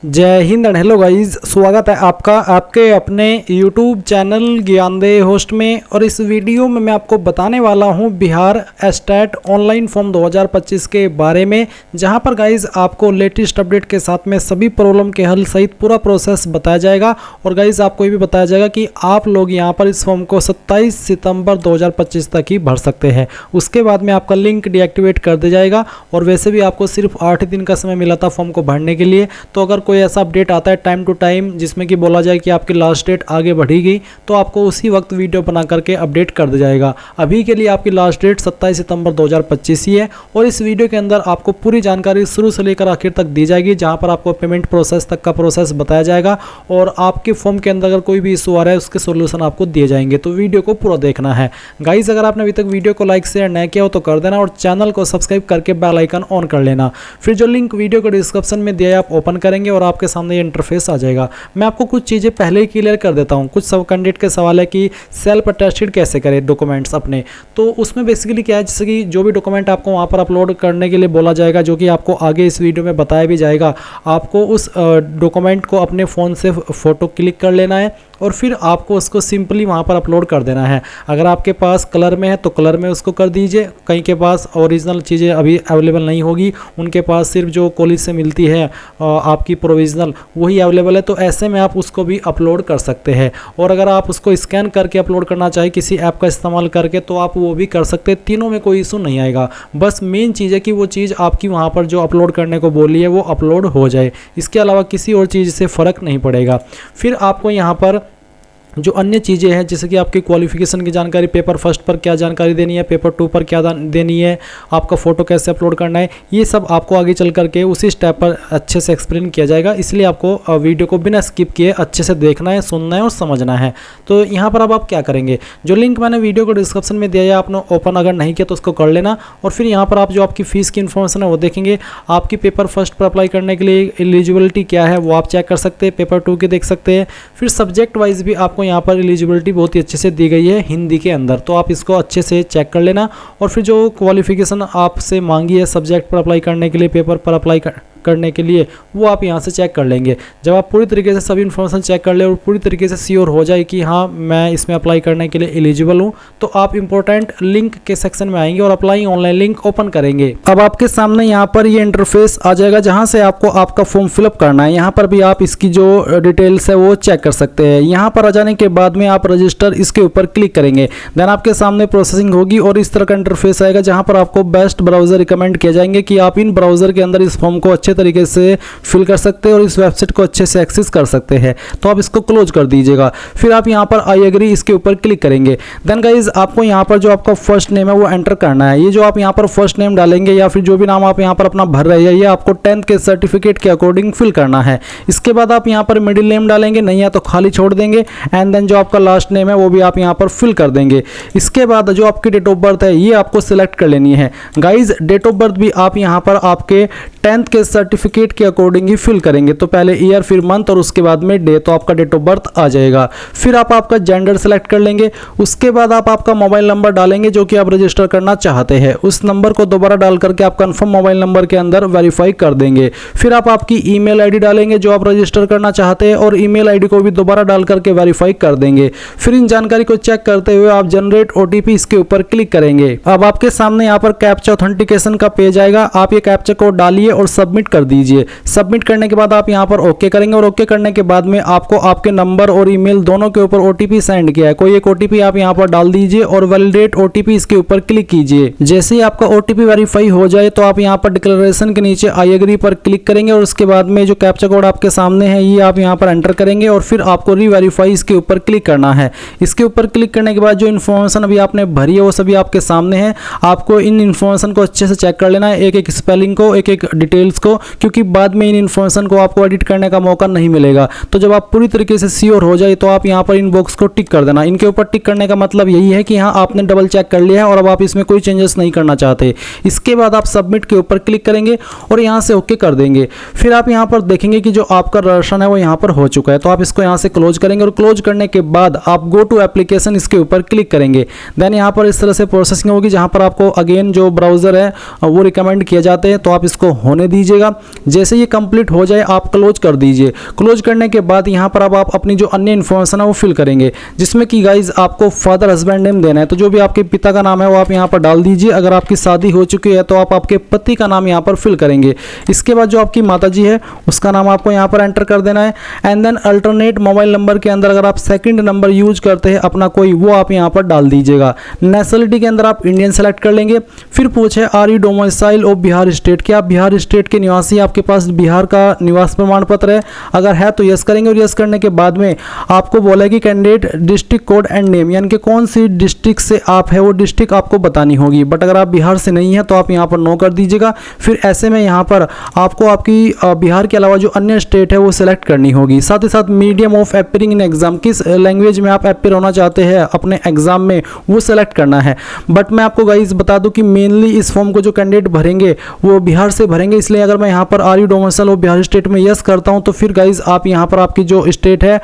जय Hind and hello guys, स्वागत है आपका आपके अपने YouTube चैनल ज्ञानदेह होस्ट में। और इस वीडियो में मैं आपको बताने वाला हूं बिहार स्टेट ऑनलाइन फॉर्म 2025 के बारे में, जहां पर गाइस आपको लेटेस्ट अपडेट के साथ में सभी प्रॉब्लम के हल सहित पूरा प्रोसेस बताया जाएगा। और गाइस आपको ये भी बताया जाएगा कि आप लोग यहां पर इस फॉर्म को 27 सितंबर 2025 तक ही भर सकते हैं। उसके बाद में आपका लिंक डीएक्टिवेट कर दिया जाएगा। और वैसे भी आपको सिर्फ 8 दिन का समय मिला था फॉर्म को भरने के लिए। तो अगर कोई ऐसा अपडेट आता है टाइम टू टाइम जिसमें कि बोला जाए कि आपकी लास्ट डेट आगे बढ़ी गई, तो आपको उसी वक्त वीडियो बना करके अपडेट कर दिया जाएगा। अभी के लिए आपकी लास्ट डेट 27 सितंबर 2025 ही है। और इस वीडियो के अंदर आपको पूरी जानकारी शुरू से लेकर आखिर तक दी जाएगी, जहां पर आपको पेमेंट प्रोसेस तक का प्रोसेस बताया जाएगा। और आपके फॉर्म के अंदर अगर कोई भी इशू आ रहा है उसके सोल्यूशन आपको दिए जाएंगे। तो वीडियो को पूरा देखना है गाइस। अगर आपने अभी तक वीडियो को लाइक शेयर नहीं किया हो तो कर देना, और चैनल को सब्सक्राइब करके बेल आइकन ऑन कर लेना। फिर जो लिंक वीडियो को डिस्क्रिप्शन में दिया है आप ओपन करेंगे और आपके सामने ये इंटरफेस आ जाएगा। मैं आपको कुछ चीज़ें पहले ही क्लियर कर देता हूँ। कुछ सब कैंडिडेट के सवाल है कि सेल्फ अटेस्टेड कैसे करें डॉक्यूमेंट्स अपने। तो उसमें बेसिकली क्या है, जैसे कि जो भी डॉक्यूमेंट आपको वहाँ पर अपलोड करने के लिए बोला जाएगा, जो कि आपको आगे इस वीडियो में बताया भी जाएगा। आपको उस डॉक्यूमेंट को अपने फ़ोन से फ़ोटो क्लिक कर लेना है और फिर आपको उसको सिंपली वहाँ पर अपलोड कर देना है। अगर आपके पास कलर में है तो कलर में उसको कर दीजिए। कहीं के पास ओरिजिनल चीज़ें अभी अवेलेबल नहीं होगी, उनके पास सिर्फ जो कॉलेज से मिलती है आपकी प्रोविज़नल वही अवेलेबल है, तो ऐसे में आप उसको भी अपलोड कर सकते हैं। और अगर आप उसको स्कैन करके अपलोड करना चाहें किसी ऐप का इस्तेमाल करके, तो आप वो भी कर सकते हैं। तीनों में कोई इशू नहीं आएगा। बस मेन चीज़ है कि वो चीज़ आपकी वहाँ पर जो अपलोड करने को बोली है वो अपलोड हो जाए। इसके अलावा किसी और चीज़ से फ़र्क नहीं पड़ेगा। फिर आपको यहाँ पर जो अन्य चीज़ें हैं, जैसे कि आपकी क्वालिफिकेशन की जानकारी, पेपर फर्स्ट पर क्या जानकारी देनी है, पेपर 2 पर क्या देनी है, आपका फ़ोटो कैसे अपलोड करना है, ये सब आपको आगे चल करके उसी स्टेप पर अच्छे से एक्सप्लेन किया जाएगा। इसलिए आपको वीडियो को बिना स्किप किए अच्छे से देखना है, सुनना है और समझना है। तो यहाँ पर अब आप क्या करेंगे, जो लिंक मैंने वीडियो को डिस्क्रिप्शन में दिया है आपने ओपन अगर नहीं किया तो उसको कर लेना। और फिर यहाँ पर आप जो आपकी फ़ीस की इन्फॉर्मेशन है वो देखेंगे। आपकी पेपर फर्स्ट पर अप्लाई करने के लिए एलिजिबिलिटी क्या है वो आप चेक कर सकते हैं, पेपर 2 के देख सकते हैं। फिर सब्जेक्ट वाइज भी आपको यहाँ पर एलिजिबिलिटी बहुत ही अच्छे से दी गई है हिंदी के अंदर, तो आप इसको अच्छे से चेक कर लेना। और फिर जो क्वालिफिकेशन आपसे मांगी है सब्जेक्ट पर अप्लाई करने के लिए, पेपर पर अप्लाई करने के लिए, वो आप यहाँ से चेक कर लेंगे। जब आप पूरी तरीके से सभी इन्फॉर्मेशन चेक कर ले और पूरी तरीके से श्योर हो जाए कि हाँ मैं इसमें अप्लाई करने के लिए एलिजिबल हूँ, तो आप इंपॉर्टेंट लिंक के सेक्शन में आएंगे और अप्लाई ऑनलाइन लिंक ओपन करेंगे। अब आपके सामने यहाँ पर ये इंटरफेस आ जाएगा, जहाँ से आपको आपका फॉर्म फिलअप करना है। यहाँ पर भी आप इसकी जो डिटेल्स है वो चेक कर सकते हैं। यहाँ पर आ जाने के बाद में आप रजिस्टर इसके ऊपर क्लिक करेंगे। देन आपके सामने प्रोसेसिंग होगी और इस तरह का इंटरफेस आएगा, जहाँ पर आपको बेस्ट ब्राउजर रिकमेंड किए जाएंगे कि आप इन ब्राउजर के अंदर इस फॉर्म को अच्छे तरीके से फिल कर सकते हैं और इस वेबसाइट को अच्छे से एक्सेस कर सकते हैं। तो आप इसको क्लोज कर दीजिएगा। फिर आप यहाँ पर आई एग्री इसके ऊपर क्लिक करेंगे। देन गाइज आपको यहाँ पर जो आपका फर्स्ट नेम है वो एंटर करना है। ये जो आप यहाँ पर फर्स्ट नेम डालेंगे या फिर जो भी नाम आप यहाँ पर अपना भर रहे हैं, ये आपको 10th के सर्टिफिकेट के अकॉर्डिंग फिल करना है। इसके बाद आप यहाँ पर मिडिल नेम डालेंगे, नहीं है तो खाली छोड़ देंगे। एंड देन जो आपका लास्ट नेम है वो भी आप यहाँ पर फिल कर देंगे। इसके बाद जो आपकी डेट ऑफ बर्थ है ये आपको सिलेक्ट कर लेनी है। गाइज डेट ऑफ बर्थ भी आप यहाँ पर आपके 10th के सर्टिफिकेट के अकॉर्डिंग ही फिल करेंगे। तो पहले ईयर फिर मंथ और उसके बाद में डे, तो आपका डेट ऑफ बर्थ आ जाएगा। फिर आप आपका जेंडर सेलेक्ट कर लेंगे। उसके बाद आप आपका मोबाइल नंबर डालेंगे जो कि आप रजिस्टर करना चाहते हैं। उस नंबर को दोबारा डाल करके आप कंफर्म मोबाइल नंबर के अंदर वेरीफाई कर देंगे। फिर आप आपकी ईमेल आईडी डालेंगे जो आप रजिस्टर करना चाहते हैं और ईमेल आईडी को भी दोबारा डाल करके वेरीफाई कर देंगे। फिर इन जानकारी को चेक करते हुए आप जनरेट ओटीपी इसके ऊपर क्लिक करेंगे। अब आपके सामने यहाँ पर कैप्चा ऑथेंटिकेशन का पेज आएगा। आप ये कैप्चा कोड डालिए और सबमिट कर दीजिए। सबमिट करने के बाद आप यहाँ पर ओके करेंगे और ओके करने के बाद में आपको आपके नंबर और ईमेल दोनों के ऊपर ओटीपी सेंड किया है। कोई एक ओटीपी आप यहाँ पर डाल दीजिए और वैलिडेट ओटीपी इसके ऊपर क्लिक कीजिए। जैसे ही आपका ओटीपी वेरीफाई हो जाए तो आप यहाँ पर डिक्लेरेशन के नीचे आई एग्री पर क्लिक करेंगे और उसके बाद में जो कैप्चा कोड आपके सामने है ये आप यहाँ पर एंटर करेंगे और फिर आपको रीवेरीफाई इसके ऊपर क्लिक करना है। इसके ऊपर क्लिक करने के बाद जो इन्फॉर्मेशन अभी आपने भरी है वो सभी आपके सामने है। आपको इन इन्फॉर्मेशन को अच्छे से चेक कर लेना है, एक एक स्पेलिंग को, एक एक डिटेल्स को, क्योंकि बाद में इन इन्फॉर्मेशन को आपको एडिट करने का मौका नहीं मिलेगा। तो जब आप पूरी तरीके से श्योर हो जाए तो आप यहाँ पर इन बॉक्स को टिक कर देना। इनके ऊपर टिक करने का मतलब यही है कि हाँ आपने डबल चेक कर लिया है और अब आप इसमें कोई चेंजेस नहीं करना चाहते। इसके बाद आप सबमिट के ऊपर क्लिक करेंगे और यहाँ से ओके कर देंगे। फिर आप यहाँ पर देखेंगे कि जो आपका रजिस्ट्रेशन है वो यहाँ पर हो चुका है, तो आप इसको यहाँ से क्लोज करेंगे और क्लोज करने के बाद आप गो टू एप्लीकेशन इसके ऊपर क्लिक करेंगे। देन यहाँ पर इस तरह से प्रोसेसिंग होगी, जहाँ पर आपको अगेन जो ब्राउजर है वो रिकमेंड किए जाते हैं, तो आप इसको होने दीजिएगा। दीजिएगा। जैसे ये कंप्लीट हो जाए आप क्लोज कर दीजिए। क्लोज करने के बाद यहाँ पर अब आप अपनी जो अन्य इन्फॉर्मेशन है वो फिल करेंगे, जिसमें कि गाइज आपको फादर हस्बैंड नेम देना है। तो जो भी आपके पिता का नाम है वो आप यहाँ पर डाल दीजिए। अगर आपकी शादी हो चुकी है तो आप आपके पति का नाम यहाँ पर फिल करेंगे। इसके बाद जो आपकी माता जी है उसका नाम आपको यहाँ पर एंटर कर देना है। And then alternate mobile number के अंदर अगर आप सेकंड नंबर यूज करते हैं अपना कोई, वो आप यहाँ पर डाल दीजिएगा। नेशनलिटी के अंदर आप इंडियन सेलेक्ट कर लेंगे। फिर पूछे are you domicile of Bihar state, क्या आप बिहार स्टेट के निवासी, आपके पास बिहार का निवास प्रमाण पत्र है? अगर है तो यस करेंगे। और यस करने के बाद में आपको बोला कि candidate district code and name, यानी कि कौन सी डिस्ट्रिक्ट से आप है वो डिस्ट्रिक्ट आपको बतानी होगी। बट अगर आप बिहार से नहीं है तो आप यहाँ पर नो कर दीजिएगा। फिर ऐसे में यहाँ पर आपको आपकी बिहार के अलावा जो अन्य स्टेट है वो सिलेक्ट करनी होगी। साथ ही साथ medium of appearing in exam, किस लैंग्वेज में आप अपियर होना चाहते हैं अपने एग्जाम में वो सिलेक्ट करना है। बट मैं आपको गाइज बता दूं कि मेनली इस फॉर्म को जो कैंडिडेट भरेंगे वो बिहार से भरेंगे, इसलिए अगर मैं यहाँ पर are you domicile of Bihar state में यस करता हूँ तो फिर गाइज आप यहाँ पर आपकी जो स्टेट है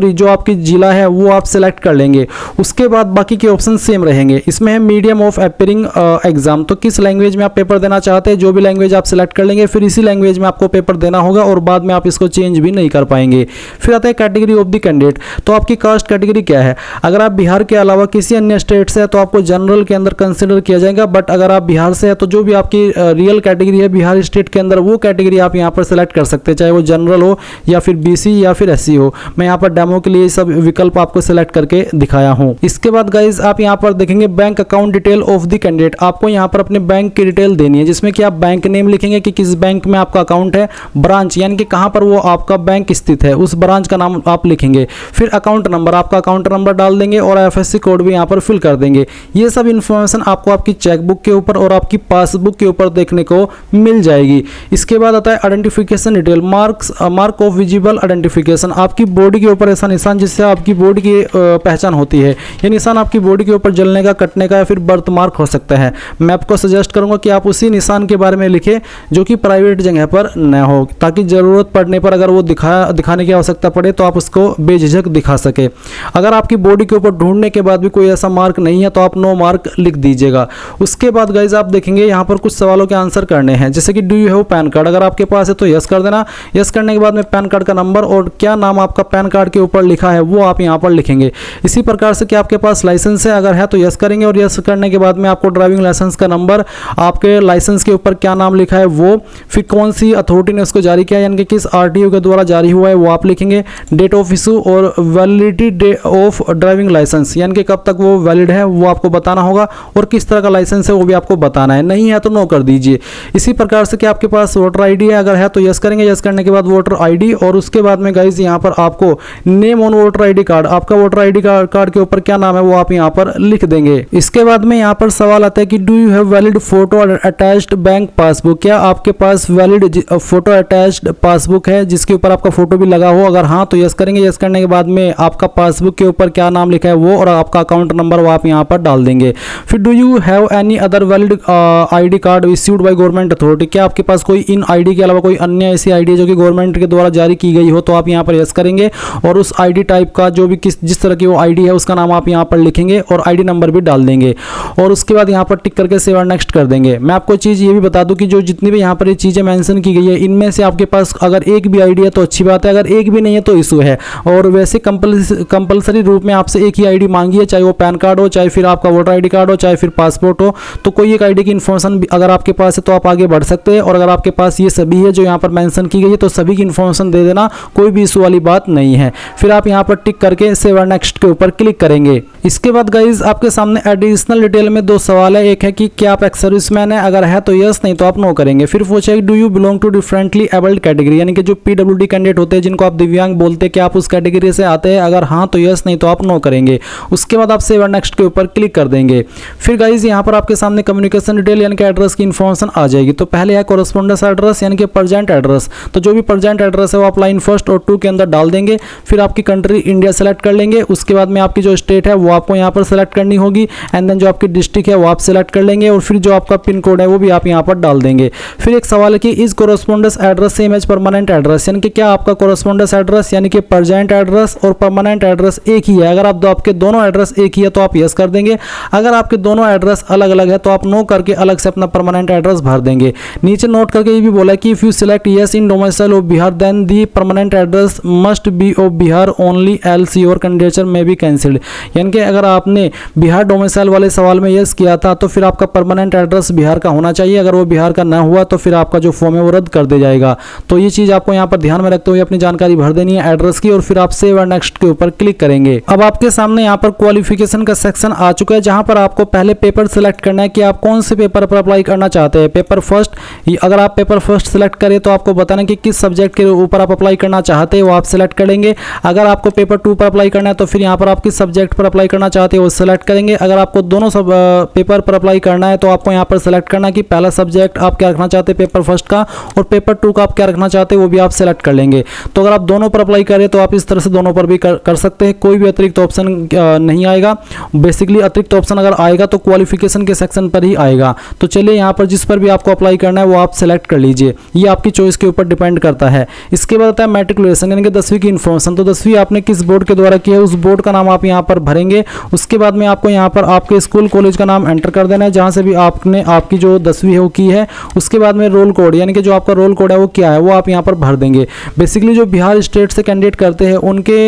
जो आपकी जिला है वो आप सिलेक्ट कर लेंगे। उसके बाद बाकी के ऑप्शन सेम रहेंगे। इसमें है मीडियम ऑफ अपियरिंग एग्जाम, तो किस लैंग्वेज में आप पेपर देना चाहते हैं, जो भी लैंग्वेज आप सिलेक्ट कर लेंगे फिर इसी लैंग्वेज में आपको पेपर देना होगा और बाद में आप इसको चेंज भी नहीं कर पाएंगे। फिर आता है कैटेगरी ऑफ द कैंडिडेट, तो आपकी कास्ट कैटेगरी क्या है। अगर आप बिहार के अलावा किसी अन्य स्टेट से है तो आपको जनरल के अंदर कंसिडर किया जाएगा। बट अगर आप बिहार से है तो जो भी आपकी रियल कैटेगरी है बिहार स्टेट के अंदर वो कैटेगरी आप यहाँ पर सेलेक्ट कर सकते हैं, चाहे वो जनरल हो या फिर बीसी या फिर एससी हो। मैं यहाँ पर डेमो के लिए सब विकल्प आपको सेलेक्ट करके दिखाया हूँ। इसके बाद गाइज आप यहाँ पर देखेंगे bank account detail of the candidate, आपको यहाँ पर अपने बैंक की डिटेल देनी है, जिसमें कि आप बैंक नेम लिखेंगे कि किस बैंक में आपका अकाउंट है, ब्रांच यानी कि कहाँ पर वो आपका बैंक स्थित है उस ब्रांच का नाम आप लिखेंगे। फिर अकाउंट नंबर, आपका अकाउंट नंबर डाल देंगे और आईएफएससी कोड भी यहाँ पर फिल कर देंगे। ये सब इन्फॉर्मेशन आपको आपकी चेकबुक के ऊपर और आपकी पासबुक के ऊपर देखने को मिल जाएगी। इसके बाद आता है identification detail, mark of visible identification, आपकी बॉडी के ऊपर ऐसा निशान जिससे आपकी बॉडी की पहचान होती है। ये निशान आपकी बॉडी के ऊपर जलने का, कटने का या फिर बर्थ मार्क हो सकता है। मैं आपको सजेस्ट करूंगा कि आप उसी निशान के बारे में लिखें जो कि प्राइवेट जगह पर न हो, ताकि ज़रूरत पड़ने पर अगर वो दिखाने की आवश्यकता पड़े तो आप उसको बेझिझक दिखा सके। अगर आपकी बॉडी के ऊपर ढूंढने के बाद भी कोई ऐसा मार्क नहीं है तो आप नो मार्क लिख दीजिएगा। उसके बाद गाइज आप देखेंगे यहाँ पर कुछ सवालों के आंसर करने हैं, जैसे कि do you have pan card, अगर आपके पास है तो यस कर देना। यस करने के बाद में पैन कार्ड का नंबर और क्या नाम आपका पैन कार्ड के ऊपर लिखा है वो आप यहाँ पर लिखेंगे। इसी प्रकार से कि आपके पास लाइसेंस है, अगर है तो यस करेंगे और यस करने के बाद में आपको ड्राइविंग लाइसेंस का नंबर, आपके लाइसेंस के ऊपर क्या नाम लिखा है वो, फिर कौन सी अथॉरिटी ने उसको जारी किया यानी कि किस आरटीओ के द्वारा जारी हुआ है वो आप लिखेंगे। डेट ऑफ इशू और validity day of driving licence यानी कि कब तक वो वैलिड है वो आपको बताना होगा और किस तरह का लाइसेंस है वो भी आपको बताना है। नहीं है तो नो कर दीजिए। इसी प्रकार से कि आपके पास वोटर आईडी है, अगर है तो यस करेंगे। यस करने के बाद वोटर आईडी और उसके बाद में गाइज यहाँ पर आपको name on voter ID card, आपका वोटर आईडी कार्ड के ऊपर क्या नाम है वो आप यहाँ पर लिख देंगे। इसके बाद में यहाँ पर सवाल आता है कि do you have valid photo attached bank passbook, क्या आपके पास वैलिड फोटो अटैच्ड पासबुक है जिसके ऊपर आपका फोटो भी लगा हो। अगर हाँ तो यस करेंगे। यस करने के बाद में आपका पासबुक के ऊपर क्या नाम लिखा है वो और आपका अकाउंट नंबर वो आप यहाँ पर डाल देंगे। फिर do you have any other valid ID card issued by government authority, क्या आपके पास कोई इन आईडी के अलावा कोई अन्य ऐसी आईडी जो कि गवर्नमेंट के द्वारा जारी की गई हो, तो आप यहाँ पर यस करेंगे और उस आईडी टाइप का जो भी जिस तरह की वो आईडी है उसका नाम आप यहाँ पर लिखेंगे और आईडी नंबर भी डाल देंगे और उसके बाद यहाँ पर टिक करके सेव और नेक्स्ट कर देंगे। मैं आपको चीज़ ये भी बता दूं कि जो जितनी भी यहाँ पर ये चीज़ें मेंशन की गई है इनमें से आपके पास अगर एक भी आईडी है तो अच्छी बात है, अगर एक भी नहीं है तो इशू है। और वैसे कंपलसरी रूप में आपसे एक ही आईडी मांगी है, चाहे वो पैन कार्ड हो, चाहे फिर आपका वोटर आईडी कार्ड हो, चाहे फिर पासपोर्ट हो। तो कोई एक आईडी की इन्फॉर्मेशन अगर आपके पास है तो आप आगे बढ़ सकते हैं और अगर आपके पास ये सभी है जो यहाँ पर मेंशन की गई है तो सभी की इन्फॉर्मेशन दे देना, कोई भी इशू वाली बात नहीं है। फिर आप यहाँ पर टिक करके सेव और नेक्स्ट के ऊपर क्लिक करेंगे। इसके बाद गाइज आपके सामने एडिशनल डिटेल में दो सवाल है। एक है कि क्या आप एक्स सर्विसमैन है, अगर है तो यस, नहीं तो आप नो करेंगे। फिर पूछा do you belong to differently abled category, यानी कि जो पीडब्ल्यूडी कैंडिडेट होते हैं जिनको आप दिव्यांग बोलते हैं, क्या आप उस कैटेगरी से आते हैं, अगर हाँ तो यस, नहीं तो आप नो करेंगे। उसके बाद आप सेव और नेक्स्ट के ऊपर क्लिक कर देंगे। फिर गाइज यहाँ पर आपके सामने कम्युनिकेशन डिटेल यानी कि एड्रेस की इन्फॉर्मेशन आ जाएगी। तो पहले है कोरस्पोंडेंस एड्रेस यानी कि प्रेजेंट एड्रेस, तो जो भी प्रेजेंट एड्रेस है वो आप लाइन फर्स्ट और 2 के अंदर डाल देंगे। फिर आपकी कंट्री इंडिया सेलेक्ट कर लेंगे। उसके बाद में आपकी जो स्टेट है वो आपको यहाँ पर सेलेक्ट करनी होगी एंड देन जो आपकी डिस्ट्रिक्ट है वो आप सेलेक्ट कर लेंगे और फिर जो आपका पिन कोड है वो भी आप यहाँ पर डाल देंगे। फिर एक सवाल है कि is correspondence address same as permanent address, यानी कि क्या आपका कोरस्पोंडेंस एड्रेस यानी कि प्रेजेंट एड्रेस और परमानेंट एड्रेस एक ही है। अगर आप आपके दोनों एड्रेस एक ही है तो आप यस कर देंगे। अगर आपके दोनों एड्रेस अलग अलग है तो आप नो करके अलग से अपना परमानेंट एड्रेस भर देंगे। नीचे नोट करके करके ये भी बोला है कि if you select yes in domicile of Bihar then the permanent address must be of Bihar only else your candidature may be cancelled. यानी कि अगर आपने बिहार डोमिसाइल वाले सवाल में यस किया था तो फिर आपका परमानेंट एड्रेस बिहार का होना चाहिए। अगर वो बिहार का ना हुआ तो फिर आपका जो फॉर्म है वो रद्द कर दिया जाएगा। तो ये चीज़ आपको यहाँ पर ध्यान में रखते हुए अपनी जानकारी भर देनी है एड्रेस की, और फिर आप सेव और नेक्स्ट के ऊपर क्लिक करेंगे। अब आपके सामने यहाँ पर क्वालिफिकेशन का सेक्शन आ चुका है, जहाँ पर आपको पहले पेपर सेलेक्ट करना है कि आप कौन से पेपर पर अप्लाई करना चाहते हैं। पेपर फर्स्ट, अगर आप पेपर फर्स्ट सेलेक्ट करें तो आपको बताना कि किस सब्जेक्ट के ऊपर आप अप्लाई करना चाहते हैं वो आप सेलेक्ट करेंगे। अगर आपको पेपर 2 पर अप्लाई करना है तो फिर यहाँ पर आप किस सब्जेक्ट पर अप्लाई करना चाहते हैं वो सेलेक्ट करेंगे। अगर आपको दोनों सब पेपर पर अप्लाई करना है तो आपको यहाँ पर सेलेक्ट करना कि पहला सब्जेक्ट आप क्या रखना चाहते हैं पेपर फर्स्ट का, और पेपर 2 का आप क्या रखना चाहते हैं वो भी आप सेलेक्ट कर लेंगे। तो अगर आप दोनों पर अप्लाई करें तो आप इस तरह से दोनों पर भी कर सकते हैं, कोई भी अतिरिक्त ऑप्शन नहीं आएगा। बेसिकली अतिरिक्त ऑप्शन अगर आएगा तो क्वालिफिकेशन के सेक्शन पर ही आएगा। तो चलिए यहाँ पर जिस पर भी आपको अप्लाई करना है वो आप सेलेक्ट कर लीजिए, ये आपकी चॉइस के ऊपर डिपेंड करता है। इसके बाद आता है मैट्रिकुलेशन यानी कि 10वीं की इन्फॉर्मेशन। तो 10वीं आपने किस बोर्ड के द्वारा किया है उस बोर्ड का नाम आप यहाँ पर भरेंगे। उसके बाद में आपको यहाँ पर आपके स्कूल कॉलेज का नाम एंटर कर देना है जहाँ से भी आपने आपकी जो 10वीं है वो की है। उसके बाद में रोल कोड यानी कि जो आपका रोल कोड है वो क्या है वो आप यहाँ पर भर देंगे। बेसिकली जो बिहार स्टेट से कैंडिडेट करते हैं उनके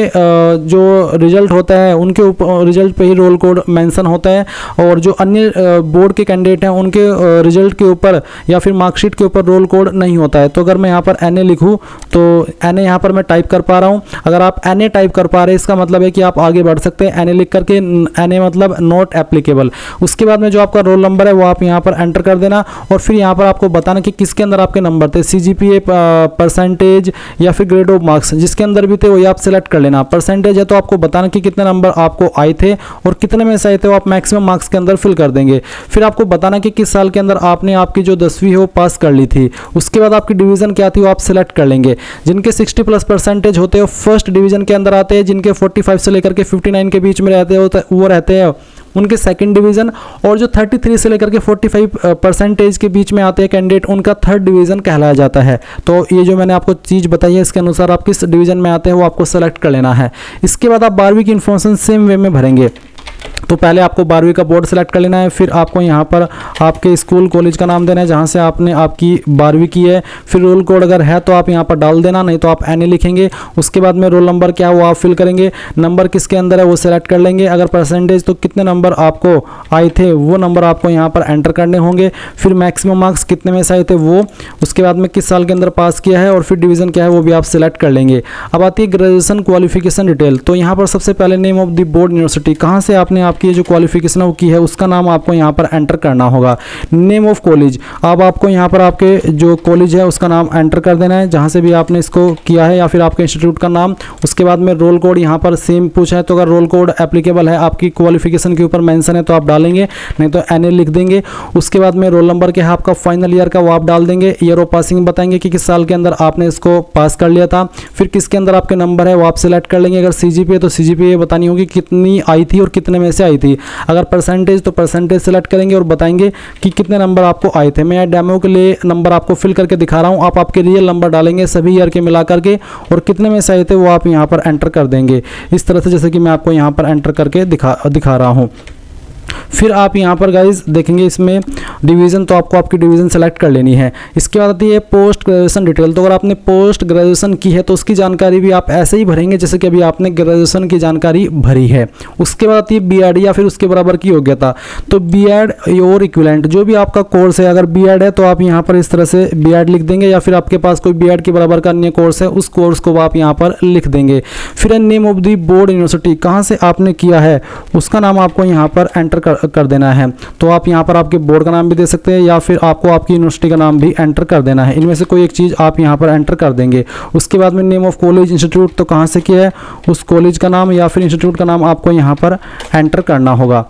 जो रिजल्ट होता है उनके ऊपर रिजल्ट पे ही रोल कोड मेंशन होता है, और जो अन्य बोर्ड के कैंडिडेट हैं उनके रिजल्ट के ऊपर या फिर मार्कशीट के ऊपर रोल कोड नहीं होता है। तो अगर मैं यहाँ पर NA लिखूँ तो NA यहाँ पर मैं टाइप कर पा रहा हूँ। अगर आप NA टाइप कर पा रहे हैं इसका मतलब है कि आप आगे बढ़ सकते हैं। NA लिख करके NA मतलब नॉट एप्लीकेबल। उसके बाद में जो आपका रोल नंबर है वो आप यहाँ पर एंटर कर देना, और फिर यहाँ पर आपको बताना कि किसके अंदर आपके नंबर थे, CGPA परसेंटेज या फिर ग्रेड ऑफ मार्क्स जिसके अंदर भी थे वही आप सेलेक्ट कर लेना। परसेंटेज है तो आपको बताना कि कितने नंबर आपको आए थे और कितने में से आए थे वो आप मैक्सिमम मार्क्स के अंदर फिल कर देंगे। फिर आपको बताना कि किस साल के अंदर आपने आपकी जो 10वीं है वो पास कर ली थी। उसके बाद आपकी डिवीज़न क्या थी वो आप सेलेक्ट कर लेंगे। जिनके 60+ परसेंटेज होते हैं फर्स्ट डिवीज़न के अंदर आते हैं, जिनके 45 से लेकर के 59 के बीच में रहते हैं वो रहते हैं उनके सेकंड डिवीज़न, और जो 33 से लेकर के 45 परसेंटेज के बीच में आते हैं कैंडिडेट उनका थर्ड डिवीज़न कहलाया जाता है। तो ये जो मैंने आपको चीज़ बताई है इसके अनुसार आप किस डिवीज़न में आते हैं वो आपको सेलेक्ट कर लेना है। इसके बाद आप 12वीं की इन्फॉर्मेशन सेम वे में भरेंगे। तो पहले आपको 12वीं का बोर्ड सेलेक्ट कर लेना है, फिर आपको यहाँ पर आपके स्कूल कॉलेज का नाम देना है जहाँ से आपने आपकी 12वीं की है। फिर रोल कोड अगर है तो आप यहाँ पर डाल देना, नहीं तो आप NA लिखेंगे। उसके बाद में रोल नंबर क्या है वो आप फिल करेंगे, नंबर किसके अंदर है वो सेलेक्ट कर लेंगे। अगर परसेंटेज तो कितने नंबर आपको आए थे वो नंबर आपको यहाँ पर एंटर करने होंगे। फिर मैक्सिमम मार्क्स कितने में से आए थे वो, उसके बाद में किस साल के अंदर पास किया है, और फिर डिवीज़न क्या है वो भी आप सेलेक्ट कर लेंगे। अब आती है ग्रेजुएशन क्वालिफिकेशन डिटेल। तो यहाँ पर सबसे पहले name of the board university, कहाँ से आपने आपकी जो क्वालिफिकेशन है वो की है उसका नाम आपको यहाँ पर एंटर करना होगा। नेम ऑफ कॉलेज, अब आपको यहाँ पर आपके जो कॉलेज है उसका नाम एंटर कर देना है जहाँ से भी आपने इसको किया है, या फिर आपके इंस्टीट्यूट का नाम। उसके बाद में रोल कोड यहाँ पर सेम पूछा है तो अगर रोल कोड एप्लीकेबल है आपकी क्वालिफिकेशन के ऊपर मेंशन है तो आप डालेंगे, नहीं तो NA लिख देंगे। उसके बाद में रोल नंबर क्या है आपका फाइनल ईयर का वो आप डाल देंगे। ईयर ऑफ पासिंग बताएंगे कि किस साल के अंदर आपने इसको पास कर लिया था। फिर किसके अंदर आपके नंबर है वो आप सिलेक्ट कर लेंगे। अगर CGPA तो CGPA बतानी होगी कितनी आई थी और कितने में से आई थी। अगर परसेंटेज तो परसेंटेज सेलेक्ट करेंगे और बताएंगे कि कितने नंबर आपको आए थे। मैं डेमो के लिए नंबर आपको फिल करके दिखा रहा हूँ, आप आपके रियल नंबर डालेंगे सभी ईयर के मिला करके, और कितने में से आए थे वो आप यहाँ पर एंटर कर देंगे इस तरह से, जैसे कि मैं आपको यहाँ पर एंटर करके दिखा रहा हूँ। फिर आप यहाँ पर गाइज देखेंगे इसमें डिवीज़न, तो आपको आपकी डिवीज़न सेलेक्ट कर लेनी है। इसके बाद आती है पोस्ट ग्रेजुएशन डिटेल। तो अगर आपने पोस्ट ग्रेजुएशन की है तो उसकी जानकारी भी आप ऐसे ही भरेंगे जैसे कि अभी आपने ग्रेजुएशन की जानकारी भरी है। उसके बाद आती है BEd या फिर उसके बराबर की योग्यता। तो BEd और इक्विवेलेंट जो भी आपका कोर्स है, अगर BEd है तो आप यहाँ पर इस तरह से BEd लिख देंगे, या फिर आपके पास कोई BEd के बराबर का अन्य कोर्स है उस कोर्स को आप यहाँ पर लिख देंगे। फिर name of the board university, कहाँ से आपने किया है उसका नाम आपको यहाँ पर एंटर कर देना है। तो आप यहाँ पर आपके बोर्ड का नाम भी दे सकते हैं या फिर आपको आपकी यूनिवर्सिटी का नाम भी एंटर कर देना है। इनमें से कोई एक चीज़ आप यहाँ पर एंटर कर देंगे। उसके बाद में नेम ऑफ कॉलेज इंस्टीट्यूट, तो कहाँ से किया है उस कॉलेज का नाम या फिर इंस्टीट्यूट का नाम आपको यहाँ पर एंटर करना होगा।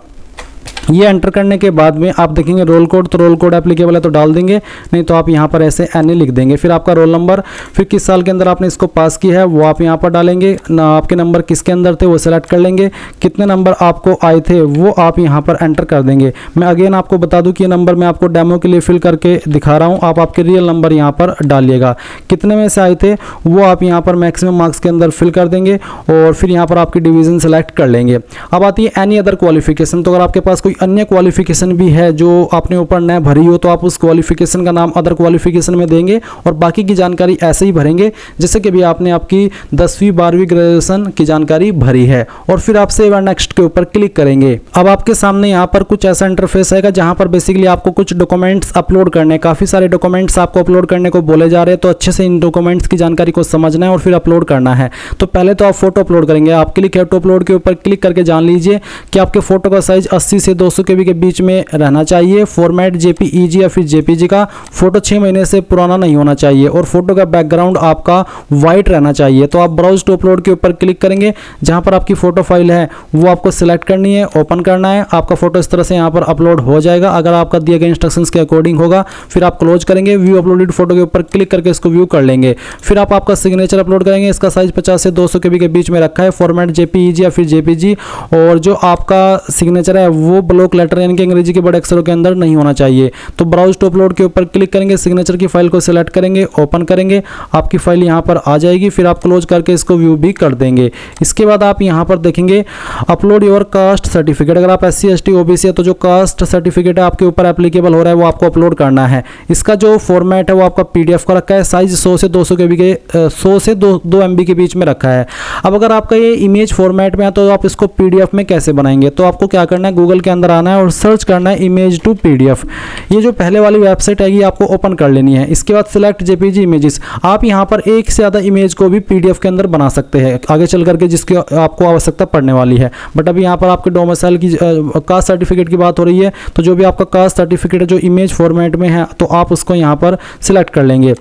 ये एंटर करने के बाद में आप देखेंगे रोल कोड, तो रोल कोड एप्लीकेबल है तो डाल देंगे, नहीं तो आप यहाँ पर ऐसे NA लिख देंगे। फिर आपका रोल नंबर, फिर किस साल के अंदर आपने इसको पास किया है वो आप यहाँ पर डालेंगे। आपके नंबर किसके अंदर थे वो सेलेक्ट कर लेंगे। कितने नंबर आपको आए थे वो आप यहाँ पर एंटर कर देंगे। मैं अगेन आपको बता दूँ कि ये नंबर मैं आपको डेमो के लिए फिल करके दिखा रहा हूँ, आप आपके रियल नंबर यहाँ पर डालिएगा। कितने में से आए थे वो आप यहाँ पर मैक्सिमम मार्क्स के अंदर फिल कर देंगे, और फिर यहाँ पर आपकी डिवीज़न सेलेक्ट कर लेंगे। अब आती है एनी अदर क्वालिफिकेशन। तो अगर आपके पास पास कोई अन्य क्वालिफिकेशन भी है जो आपने ऊपर न भरी हो तो आप उस क्वालिफिकेशन का नाम अदर क्वालिफिकेशन में देंगे और बाकी की जानकारी ऐसे ही भरेंगे जैसे कि भी आपने आपकी 10वीं 12वीं ग्रेजुएशन की जानकारी भरी है। और फिर आप सेव एंड नेक्स्ट के ऊपर क्लिक करेंगे। अब आपके सामने यहाँ पर कुछ ऐसा इंटरफेस आएगा जहाँ पर बेसिकली आपको कुछ डॉक्यूमेंट्स अपलोड करने, काफ़ी सारे डॉक्यूमेंट्स आपको अपलोड करने को बोले जा रहे हैं, तो अच्छे से इन डॉक्यूमेंट्स की जानकारी को समझना है और फिर अपलोड करना है। तो पहले तो आप फोटो अपलोड करेंगे। आप क्लिक है टू अपलोड के ऊपर क्लिक करके जान लीजिए कि आपके फोटो का साइज 80 से 200 KB के बीच में रहना चाहिए। फॉर्मेट JPEG या फिर JPG का, फोटो 6 महीने से पुराना नहीं होना चाहिए और फोटो का बैकग्राउंड आपका वाइट रहना चाहिए। तो आप ब्राउज टू अपलोड के ऊपर क्लिक करेंगे। जहां पर आपकी फोटो फाइल है वो आपको सिलेक्ट करनी है, ओपन करना है। आपका फोटो इस तरह से यहां पर अपलोड हो जाएगा अगर आपका दिए गए इंस्ट्रक्शंस के अकॉर्डिंग होगा। फिर आप क्लोज करेंगे, व्यू अपलोडेड फोटो के ऊपर क्लिक करके इसको व्यू कर लेंगे। फिर आप आपका सिग्नेचर अपलोड करेंगे। इसका साइज 50 से 200 KB के बीच में रखा है। फॉर्मेट JPEG या फिर JPG, और जो आपका सिग्नेचर है वो ब्लॉक लेटर यानी कि अंग्रेजी के बड़े अक्षरों के अंदर नहीं होना चाहिए। तो ब्राउज टू अपलोड के ऊपर क्लिक करेंगे, सिग्नेचर की फाइल को सिलेक्ट करेंगे, ओपन करेंगे, आपकी फाइल यहाँ पर आ जाएगी। फिर आप क्लोज करके इसको व्यू भी कर देंगे। इसके बाद आप यहाँ पर देखेंगे अपलोड योर कास्ट सर्टिफिकेट। अगर आप SC ST OBC है तो जो कास्ट सर्टिफिकेट है आपके ऊपर एप्लीकेबल हो रहा है वो आपको अपलोड करना है। इसका जो फॉर्मेट है वो आपका PDF का रखा है। साइज 100 से 200 KB के 100 से 2 MB के बीच में रखा है। अब अगर आपका ये इमेज फॉर्मेट में है तो आप इसको PDF में कैसे बनाएंगे? तो आपको क्या करना है, गूगल के अंदर आना है और सर्च करना है इमेज टू PDF। ये जो पहले वाली वेबसाइट है ये आपको ओपन कर लेनी है। इसके बाद सिलेक्ट JPG इमेजेस। आप यहाँ पर एक से ज़्यादा इमेज को भी PDF के अंदर बना सकते हैं आगे चल करके, जिसकी आपको आवश्यकता पड़ने वाली है। बट अभी यहाँ पर आपके डोमिसाइल की कास्ट सर्टिफिकेट की बात हो रही है, तो जो भी आपका कास्ट सर्टिफिकेट है जो इमेज फॉर्मेट में है तो आप उसको यहाँ पर सिलेक्ट कर लेंगे।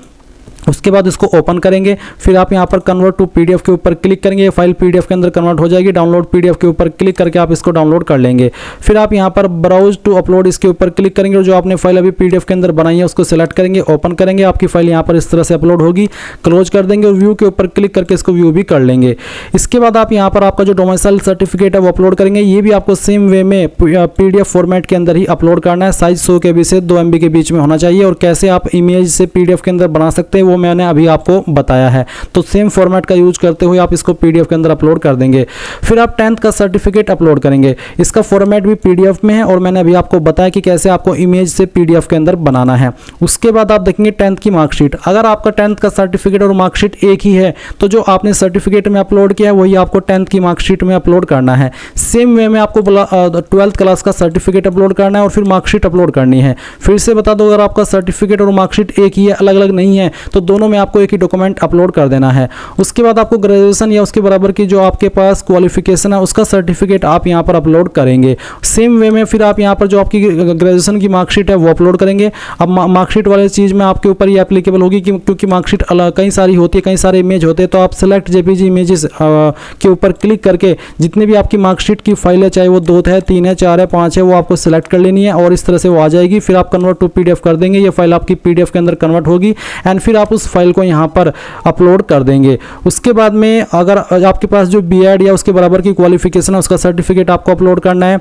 उसके बाद इसको ओपन करेंगे। फिर आप यहाँ पर कन्वर्ट टू PDF के ऊपर क्लिक करेंगे। ये फाइल PDF के अंदर कन्वर्ट हो जाएगी। डाउनलोड PDF के ऊपर क्लिक करके आप इसको डाउनलोड कर लेंगे। फिर आप यहाँ पर ब्राउज टू अपलोड इसके ऊपर क्लिक करेंगे और जो आपने फाइल अभी PDF के अंदर बनाई है उसको सिलेक्ट करेंगे, ओपन करेंगे। आपकी फाइल यहाँ पर इस तरह से अपलोड होगी। क्लोज कर देंगे और व्यू के ऊपर क्लिक करके इसको व्यू भी कर लेंगे। इसके बाद आप यहाँ पर आपका जो डोमिसाइल सर्टिफिकेट है वो अपलोड करेंगे। ये भी आपको सेम वे में PDF फॉर्मेट के अंदर ही अपलोड करना है। साइज 100 KB से 2 MB के बीच में होना चाहिए। और कैसे आप इमेज से PDF के अंदर बना सकते हैं वो मैंने अभी आपको बताया है। तो सेम फॉर्मेट का यूज करते हुए आप इसको PDF के अंदर अपलोड कर देंगे। फिर आप 10th का सर्टिफिकेट अपलोड करेंगे। इसका फॉर्मेट भी PDF में है और मैंने अभी आपको बताया कि कैसे आपको इमेज से PDF के अंदर बनाना है। उसके बाद आप देखेंगे 10th की मार्कशीट। अगर आपका 10th का सर्टिफिकेट और मार्कशीट एक ही है तो जो आपने सर्टिफिकेट में अपलोड किया है वही आपको 10th की मार्कशीट में अपलोड करना है। सेम वे में आपको 12th क्लास का सर्टिफिकेट अपलोड करना है और फिर मार्कशीट अपलोड करनी है। फिर से बता दो, अगर आपका सर्टिफिकेट और मार्कशीट एक ही है, अलग अलग नहीं है, तो दोनों में आपको एक ही डॉक्यूमेंट अपलोड कर देना है। उसके बाद आपको ग्रेजुएशन या उसके बराबर की जो आपके पास क्वालिफिकेशन है उसका सर्टिफिकेट आप यहां पर अपलोड करेंगे। सेम वे में फिर आप यहां पर जो आपकी ग्रेजुएशन की मार्कशीट है वो अपलोड करेंगे। अब मार्कशीट वाले चीज़ में आपके ऊपर ये एप्लीकेबल होगी क्योंकि मार्कशीट कई सारी होती है, कई सारे इमेज होते हैं। तो आप सेलेक्ट JPG इमेजेस के ऊपर क्लिक करके जितने भी आपकी मार्कशीट की फाइल है, चाहे वो 2 है, 3 है, 4 है, 5 है, वो आपको सिलेक्ट कर लेनी है और इस तरह से वो आ जाएगी। फिर आप कन्वर्ट टू PDF कर देंगे। ये फाइल आपकी PDF के अंदर कन्वर्ट होगी एंड फिर आप उस फाइल को यहाँ पर अपलोड कर देंगे। उसके बाद में अगर आपके पास जो B.Ed या उसके बराबर की क्वालिफिकेशन है उसका सर्टिफिकेट आपको अपलोड करना है।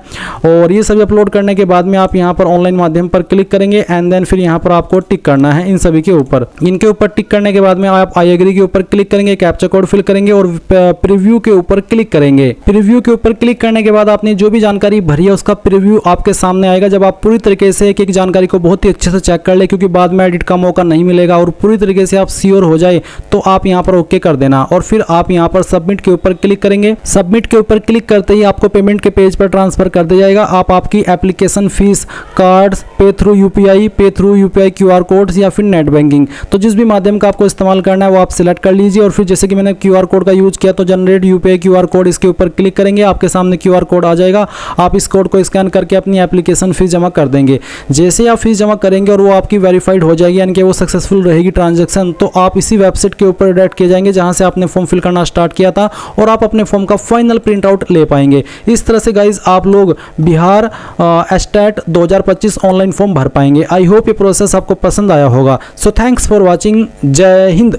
और ये सभी अपलोड करने के बाद में आप यहाँ पर ऑनलाइन माध्यम पर क्लिक करेंगे एंड देन फिर यहाँ पर आपको टिक करना है इन सभी के ऊपर। इनके ऊपर टिक करने के बाद में आप आई एग्री के ऊपर क्लिक करेंगे, कैप्चा कोड फिल करेंगे और प्रीव्यू के ऊपर क्लिक करेंगे। प्रीव्यू के ऊपर क्लिक करने के बाद आपने जो भी जानकारी भरी है उसका प्रीव्यू आपके सामने आएगा। जब आप पूरी तरीके से एक एक जानकारी को बहुत ही अच्छे से चेक कर ले, क्योंकि बाद में एडिट का मौका नहीं मिलेगा, और पूरी तरीके से आप श्योर हो जाए तो आप यहाँ पर ओके कर देना और फिर आप यहाँ पर सबमिट के ऊपर क्लिक करेंगे। सबमिट के ऊपर क्लिक करते ही आपको पेमेंट के पेज पर ट्रांसफर कर दिया जाएगा। आप आपकी एप्लीकेशन फीस, कार्ड्स, पे थ्रू यूपीआई QR कोड्स या फिर नेट बैंकिंग, तो जिस भी माध्यम का आपको इस्तेमाल करना है वो आप सिलेक्ट कर लीजिए। और फिर जैसे कि मैंने QR कोड का यूज किया तो जनरेट UPI QR कोड, इसके ऊपर क्लिक करेंगे, आपके सामने QR कोड आ जाएगा। आप इस कोड को स्कैन करके अपनी एप्लीकेशन फीस जमा कर देंगे। जैसे आप फीस जमा करेंगे और वो आपकी वेरीफाइड हो जाएगी यानी कि वो सक्सेसफुल रहेगी ट्रांजैक्शन, तो आप इसी वेबसाइट के ऊपर डायरेक्ट किए जाएंगे जहां से आपने फॉर्म फिल करना स्टार्ट किया था और आप अपने फॉर्म का फाइनल प्रिंट आउट ले पाएंगे। इस तरह से गाइज आप लोग बिहार एस्टेट 2025 ऑनलाइन फॉर्म भर पाएंगे। आई होप ये प्रोसेस आपको पसंद आया होगा। So thanks for watching. जय हिंद।